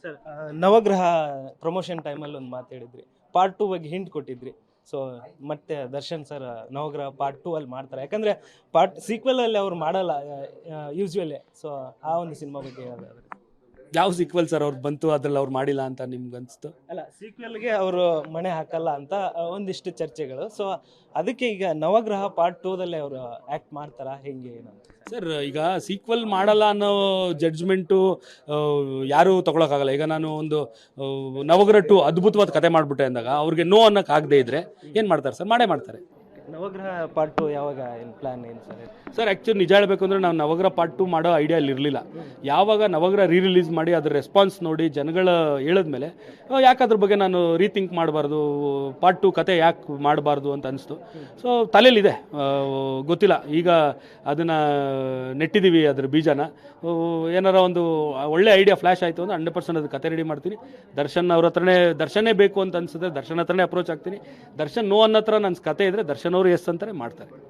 Sir ನವಗ್ರಹ promotion ಟೈಮಲ್ಲಿ ಒಂದು ಮಾತಾಡಿದ್ರಿ, ಪಾರ್ಟ್ ಟೂ ಬಗ್ಗೆ ಹಿಂಟ್ ಕೊಟ್ಟಿದ್ರಿ. ಸೊ ಮತ್ತೆ ದರ್ಶನ್ ಸರ್ ನವಗ್ರಹ ಪಾರ್ಟ್ ಟೂ ಅಲ್ಲಿ ಮಾಡ್ತಾರೆ, ಯಾಕಂದ್ರೆ ಪಾರ್ಟ್ ಸೀಕ್ವೆಲ್ ಅಲ್ಲಿ ಅವ್ರು ಮಾಡಲ್ಲ ಯೂಸ್ವಲಿ. ಸೊ ಆ ಒಂದು ಸಿನಿಮಾ ಬಗ್ಗೆ ಹೇಳೋದಾದ್ರೆ, ಯಾವ ಸೀಕ್ವೆಲ್ ಸರ್ ಅವ್ರು ಬಂತು ಅದ್ರಲ್ಲಿ ಅವ್ರು ಮಾಡಿಲ್ಲ ಅಂತ ನಿಮ್ಗೆ ಅನಿಸ್ತು? ಅಲ್ಲ ಸೀಕ್ವೆಲ್ಗೆ ಅವರು ಮಣೆ ಹಾಕಲ್ಲ ಅಂತ ಒಂದಿಷ್ಟು ಚರ್ಚೆಗಳು. ಸೊ ಅದಕ್ಕೆ ಈಗ ನವಗ್ರಹ ಪಾರ್ಟ್ ಟೂದಲ್ಲಿ ಅವರು ಆಕ್ಟ್ ಮಾಡ್ತಾರಾ ಹೆಂಗೆ ಏನು ಅಂತ? ಸರ್ ಈಗ ಸೀಕ್ವೆಲ್ ಮಾಡಲ್ಲ ಅನ್ನೋ ಜಡ್ಜ್ಮೆಂಟು ಯಾರೂ ತಗೊಳಕ್ಕಾಗಲ್ಲ. ಈಗ ನಾನು ಒಂದು ನವಗ್ರಹ 2 ಅದ್ಭುತವಾದ ಕತೆ ಮಾಡಿಬಿಟ್ಟೆ ಅಂದಾಗ ಅವ್ರಿಗೆ ನೋ ಅನ್ನೋಕೆ ಆಗದೆ ಇದ್ರೆ ಏನು ಮಾಡ್ತಾರೆ ಸರ್? ಮಾಡೇ ಮಾಡ್ತಾರೆ. ನವಗ್ರಹ ಪಾರ್ಟ್ ಟು ಯಾವಾಗ ಏನು ಪ್ಲಾನ್ ಏನು ಸರ್? ಸರ್ ಆ್ಯಕ್ಚುಲಿ ನಿಜ ಹೇಳಬೇಕು ಅಂದರೆ ನಾವು ನವಗ್ರಹ ಪಾರ್ಟ್ 2 ಮಾಡೋ ಐಡಿಯಾ ಅಲ್ಲಿ ಇರಲಿಲ್ಲ. ಯಾವಾಗ ನವಗ್ರಹ ರಿಲೀಸ್ ಮಾಡಿ ಅದ್ರ ರೆಸ್ಪಾನ್ಸ್ ನೋಡಿ ಜನಗಳ ಹೇಳಿದ್ಮೇಲೆ ಯಾಕೆ ಅದ್ರ ಬಗ್ಗೆ ನಾನು ರೀಥಿಂಕ್ ಮಾಡಬಾರ್ದು, ಪಾರ್ಟ್ 2 ಕತೆ ಯಾಕೆ ಮಾಡಬಾರ್ದು ಅಂತ ಅನಿಸ್ತು. ಸೊ ತಲೆಯಲ್ಲಿದೆ, ಗೊತ್ತಿಲ್ಲ, ಈಗ ಅದನ್ನು ನೆಟ್ಟಿದ್ದೀವಿ ಅದ್ರ ಬೀಜನ. ಏನಾರ ಒಂದು ಒಳ್ಳೆ ಐಡಿಯಾ ಫ್ಲ್ಯಾಶ್ ಆಯಿತು ಅಂದರೆ 100% ಅದು ಕತೆ ರೆಡಿ ಮಾಡ್ತೀನಿ. ದರ್ಶನ್ ಅವ್ರ ಹತ್ರನೇ, ದರ್ಶನೇ ಬೇಕು ಅಂತ ಅನಿಸುತ್ತೆ, ದರ್ಶನ್ ಹತ್ರನೇ ಅಪ್ರೋಚ್ ಆಗ್ತೀನಿ. ದರ್ಶನ್ ನೋ ಅನ್ನೋ ಹತ್ರ ನನ್ನ ಕತೆ ಇದ್ದರೆ ದರ್ಶನ್ ಅವರು ಎಸ್ ಅಂತಾರೆ, ಮಾಡ್ತಾರೆ.